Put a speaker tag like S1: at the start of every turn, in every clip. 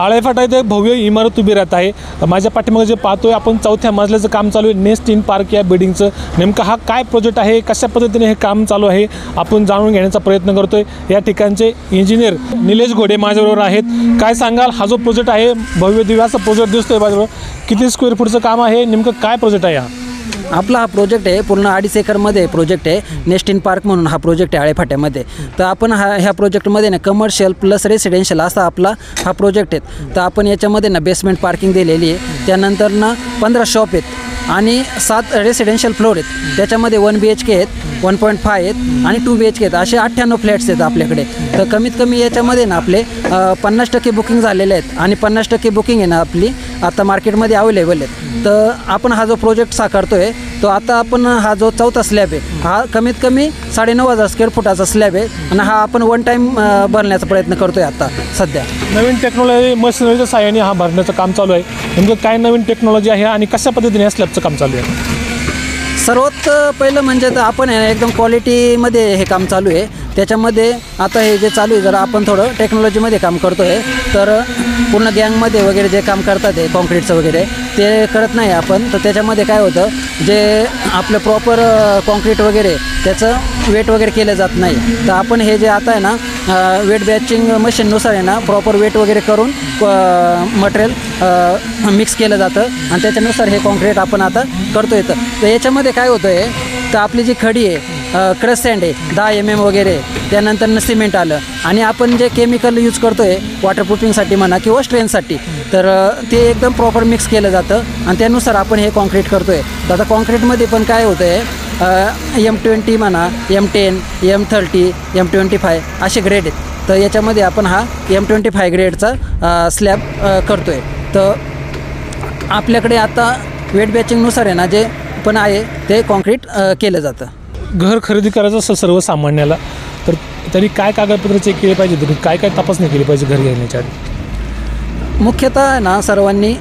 S1: आळेफाटा इथे भव्य इमारत उभी राहत आहे। माझ्या पाठीमागे जे पाहतोय आपण 4थ्या मजल्याचं काम चालू आहे नेस्ट इन पार्क या बिल्डिंगचं। नेमका हा काय प्रोजेक्ट आहे, कशा पद्धतीने हे काम चालू आहे आपण जाणून घेण्याचा प्रयत्न करतोय। या ठिकाणचे इंजिनियर निलेश घोडे माझ्याबरोबर आहेत। काय सांगाल, हा जो प्रोजेक्ट आहे भव्य दिव्य असा प्रोजेक्ट दिसतोय माझ्याबरोबर, किती स्क्वेअर फूटचं काम आहे, नेमकं काय प्रोजेक्ट आहे हा?
S2: आपला हा प्रोजेक्ट आहे पूर्ण 2.5 एकरमध्ये प्रोजेक्ट आहे। नेस्ट इन पार्क म्हणून हा प्रोजेक्ट आहे आळेफाट्यामध्ये। तर आपण ह्या प्रोजेक्टमध्ये ना कमर्शियल प्लस रेसिडेन्शियल असा आपला हा प्रोजेक्ट आहे। तर आपण याच्यामध्ये ना बेसमेंट पार्किंग दिलेली आहे, त्यानंतर ना 15 शॉप आहेत आणि 7 रेसिडेन्शियल फ्लोर आहेत। त्याच्यामध्ये 1 BHK आहेत, 1.5 आहेत आणि 2 BHK आहेत, असे 98 फ्लॅट्स आहेत आपल्याकडे। तर कमीत कमी याच्यामध्ये ना आपले 50% बुकिंग झालेले आहेत आणि 50% बुकिंग आहे ना आपली आता मार्केटमध्ये अवेलेबल आहेत। तर आपण हा जो प्रोजेक्ट साकारतो आहे तो आता आपण हा जो 4था स्लॅब आहे हा कमीत कमी 9,500 स्क्वेअर फुटाचा स्लॅब आहे आणि हा आपण 1 टाईम भरण्याचा प्रयत्न करतो आहे आता सध्या।
S1: नवीन टेक्नॉलॉजी मशिनरीच्या सहाय्याने हा भरण्याचं काम चालू आहे। नेमकं काय नवीन टेक्नॉलॉजी आहे आणि कशा पद्धतीने या स्लॅबचं काम चालू आहे?
S2: सर्वात पहिलं म्हणजे तर आपण एकदम क्वालिटीमध्ये हे काम चालू आहे। त्याच्यामध्ये आता हे जे चालू आहे जरा आपण थोडं टेक्नॉलॉजीमध्ये काम करतो आहे। तर पूर्ण गँगमध्ये वगैरे जे काम करतात आहे कॉन्क्रीटचं वगैरे ते करत नाही आपण। तर त्याच्यामध्ये काय होतं, जे आपलं प्रॉपर कॉन्क्रीट वगैरे त्याचं वेट वगैरे केलं जात नाही। तर आपण हे जे आता आहे ना वेट बॅचिंग मशीननुसार आहे ना प्रॉपर वेट वगैरे करून मटेरियल मिक्स केलं जातं आणि त्याच्यानुसार हे कॉन्क्रीट आपण आता करतो येतं। तर याच्यामध्ये काय होतं आहे, तर आपली जी खडी आहे क्रश सँड आहे 10 mm वगैरे, त्यानंतर सिमेंट आलं आणि आपण जे केमिकल यूज करतो आहे वॉटरप्रूफिंगसाठी म्हणा किंवा स्ट्रेंथसाठी, तर ते एकदम प्रॉपर मिक्स केलं जातं आणि त्यानुसार आपण हे कॉन्क्रीट करतो आहे। तर आता कॉन्क्रीटमध्ये पण काय होतं आहे M20 म्हणा, M10, M30, M25 असे ग्रेड आहेत। तर याच्यामध्ये आपण हा M25 ग्रेडचा स्लॅब करतो आहे। तर आपल्याकडे आता वेट बॅचिंगनुसार आहे ना जे पण आहे ते कॉन्क्रीट केलं जातं।
S1: घर खरेदी करायचं असं सर्वसामान्याला तर तरी काय कागदपत्र चेक केले पाहिजे, तरी काय काय तपासणी केली पाहिजे घर घेण्याच्या आधी?
S2: मुख्यतः ना सर्वांनी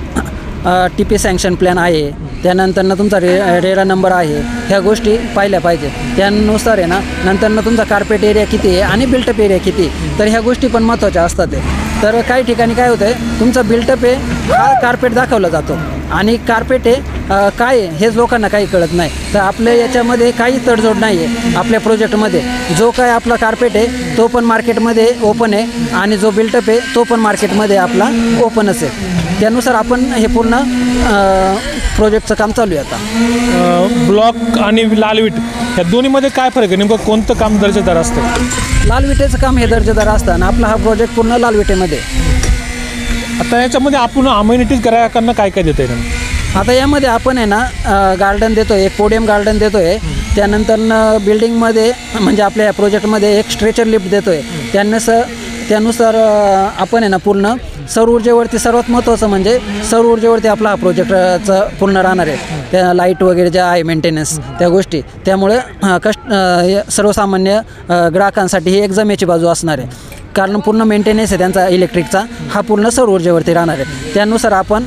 S2: TP सँक्शन प्लॅन आहे, त्यानंतर तुमचा रेरा नंबर आहे, ह्या गोष्टी पाहिल्या पाहिजे। त्यानुसार आहे ना नंतर तुमचा कार्पेट एरिया किती आहे आणि बिल्टअप एरिया किती, तर ह्या गोष्टी पण महत्त्वाच्या असतात आहे। तर काही ठिकाणी काय होतं आहे, तुमचा बिल्टअप आहे हा कार्पेट दाखवला जातो आणि कार्पेट आहे काय आहे हेच लोकांना काही कळत नाही। तर आपल्या याच्यामध्ये काही तडजोड नाही आहे आपल्या प्रोजेक्टमध्ये। जो काय आपला कार्पेट आहे तो पण मार्केटमध्ये ओपन आहे आणि जो बिल्टअप आहे तो पण मार्केटमध्ये आपला ओपनच आहे। त्यानुसार आपण हे पूर्ण प्रोजेक्टचं काम चालू आहे आता।
S1: ब्लॉक आणि लाल विट या दोन्हीमध्ये काय फरक आहे, नेमकं कोणतं काम दर्जेदार असतं?
S2: लाल विटेचं काम हे दर्जेदार असतं आणि आपला हा प्रोजेक्ट पूर्ण लाल विटेमध्ये।
S1: आता याच्यामध्ये आपण अमेनिटीज ग्राहकांना काय काय देतो आहे?
S2: आता यामध्ये आपण आहे ना गार्डन देतो आहे, एक पोडियम गार्डन देतो आहे, त्यानंतर बिल्डिंगमध्ये म्हणजे आपल्या या प्रोजेक्टमध्ये एक स्ट्रेचर लिफ्ट देतो आहे। त्यानुसार आपण आहे ना पूर्ण सौर ऊर्जेवरती, सर्वात महत्त्वाचं म्हणजे सौर ऊर्जेवरती आपला हा प्रोजेक्टचं पूर्ण राहणार आहे। त्या लाईट वगैरे ज्या आहे मेंटेनन्स त्या गोष्टी, त्यामुळे सर्वसामान्य ग्राहकांसाठी ही एक जमेची बाजू असणार आहे। कारण पूर्ण मेंटेनन्स आहे त्यांचा इलेक्ट्रिकचा हा पूर्ण सौर ऊर्जेवरती राहणार आहे। त्यानुसार आपण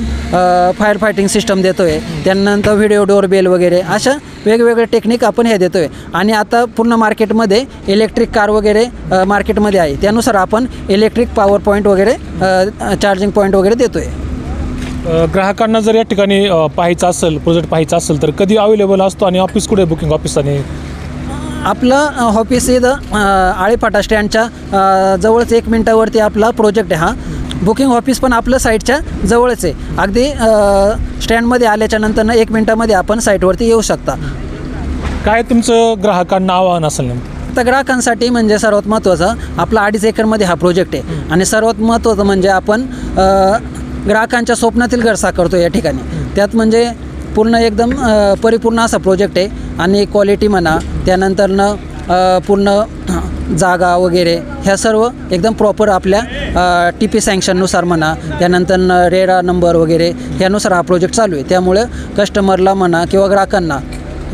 S2: फायर फायटिंग सिस्टम देतो आहे, त्यानंतर व्हिडिओ डोअरबेल वगैरे अशा वेगवेगळे टेक्निक आपण हे देतो आहे। आणि आता पूर्ण मार्केटमध्ये इलेक्ट्रिक कार वगैरे मार्केटमध्ये आहे, त्यानुसार आपण इलेक्ट्रिक पॉवर पॉईंट वगैरे चार्जिंग पॉईंट वगैरे देतो आहे।
S1: ग्राहकांना जर या ठिकाणी पाहायचं असेल, प्रोजेक्ट पाहायचा असेल तर कधी अवेलेबल असतो आणि ऑफिस कुठे बुकिंग ऑफिस? आणि
S2: आपलं ऑफिस इथं आळेफाटा स्टँडच्या जवळच 1 मिनटावरती आपला प्रोजेक्ट आहे हा। बुकिंग ऑफिस पण आपलं साईटच्या जवळच आहे, अगदी स्टँडमध्ये आल्याच्या नंतर 1 मिनटामध्ये आपण साईटवरती येऊ शकता।
S1: काय तुमचं ग्राहकांना आव्हान असेल?
S2: तर ग्राहकांसाठी म्हणजे सर्वात महत्त्वाचं आपला 2.5 एकरमध्ये हा प्रोजेक्ट आहे आणि सर्वात महत्त्वाचं म्हणजे आपण ग्राहकांच्या स्वप्नातील घर साकारतो या ठिकाणी। त्यात म्हणजे पूर्ण एकदम परिपूर्ण असा प्रोजेक्ट आहे आणि क्वालिटी म्हणा, त्यानंतरनं पूर्ण जागा वगैरे ह्या सर्व एकदम प्रॉपर आपल्या TP सँक्शननुसार म्हणा, त्यानंतर रेरा नंबर वगैरे ह्यानुसार हा प्रोजेक्ट चालू आहे। त्यामुळे कस्टमरला म्हणा किंवा ग्राहकांना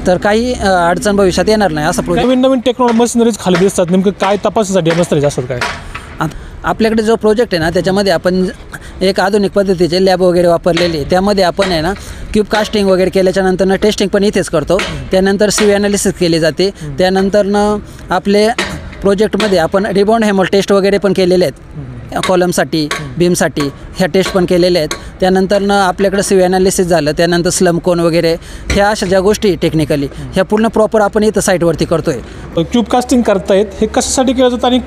S2: तर काही अडचण भविष्यात येणार नाही असं प्रोजेक्ट।
S1: नवीन नवीन टेक्नॉलॉजी मशिनरीज खाली दिसतात, नेमकं काय तपासासाठी मशिनरीज असतात काय?
S2: आपल्याकडे जो प्रोजेक्ट आहे ना त्याच्यामध्ये आपण एक आधुनिक पद्धतीचे लॅब वगैरे वापरलेले आहे। त्यामध्ये आपण आहे ना क्यूब कास्टिंग वगैरे केल्याच्या नंतरनं टेस्टिंग पण इथेच करतो, त्यानंतर CV ॲनालिसिस केली जाते, त्यानंतरनं आपले प्रोजेक्टमध्ये आपण रिबाउंड हॅमर टेस्ट वगैरे पण केलेले आहेत। कॉलमसाठी बीमसाठी ह्या टेस्ट पण केलेल्या आहेत. त्यानंतरनं आपल्याकडं सिव्ही ॲनालिसिस झालं, त्यानंतर स्लम कोन वगैरे ह्या अशा ज्या गोष्टी टेक्निकली ह्या पूर्ण प्रॉपर आपण इथं साईटवरती करतो आहे.
S1: क्यूब कास्टिंग करतायत हे कशासाठी केलं जातं आणि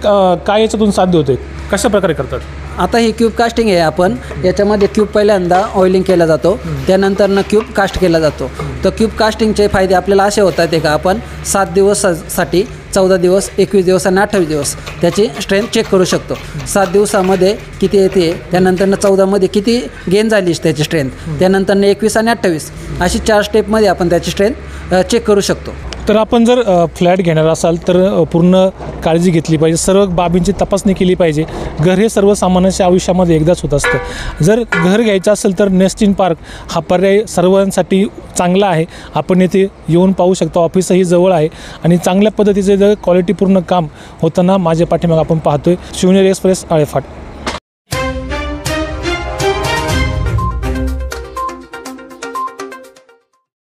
S1: काय याच्यातून साध्य होते, कशा प्रकारे करतात?
S2: आता ही क्यूब कास्टिंग आहे. आपण याच्यामध्ये क्यूब पहिल्यांदा ऑइलिंग केला जातो, त्यानंतरनं क्यूब कास्ट केला जातो. तर क्यूब कास्टिंगचे फायदे आपल्याला असे होतात आहे का आपण 7 दिवसासाठी 14 दिवस 21 दिवस आणि 28 दिवस त्याची स्ट्रेंथ चेक करू शकतो. 7 दिवसामध्ये किती येते, त्यानंतरनं 14मध्ये किती गेन झाली त्याची स्ट्रेंथ, त्यानंतरनं 21 आणि 28 अशी 4 स्टेपमध्ये आपण त्याची स्ट्रेंथ चेक करू शकतो.
S1: तर आपण जर फ्लॅट घेणार असाल तर पूर्ण काळजी घेतली पाहिजे, सर्व बाबींची तपासणी केली पाहिजे. घर हे सर्वसामान्यांच्या आयुष्यामध्ये एकदाच होत असतं. जर घर घ्यायचं असेल तर नेस्ट इन पार्क हा पर्याय सर्वांसाठी चांगला आहे. आपण येथे येऊन पाहू शकतो, ऑफिसही जवळ आहे आणि चांगल्या पद्धतीचे जर क्वालिटीपूर्ण काम होताना माझ्या पाठीमागे आपण पाहतोय. शिवनेरी एक्सप्रेस आळेफाट.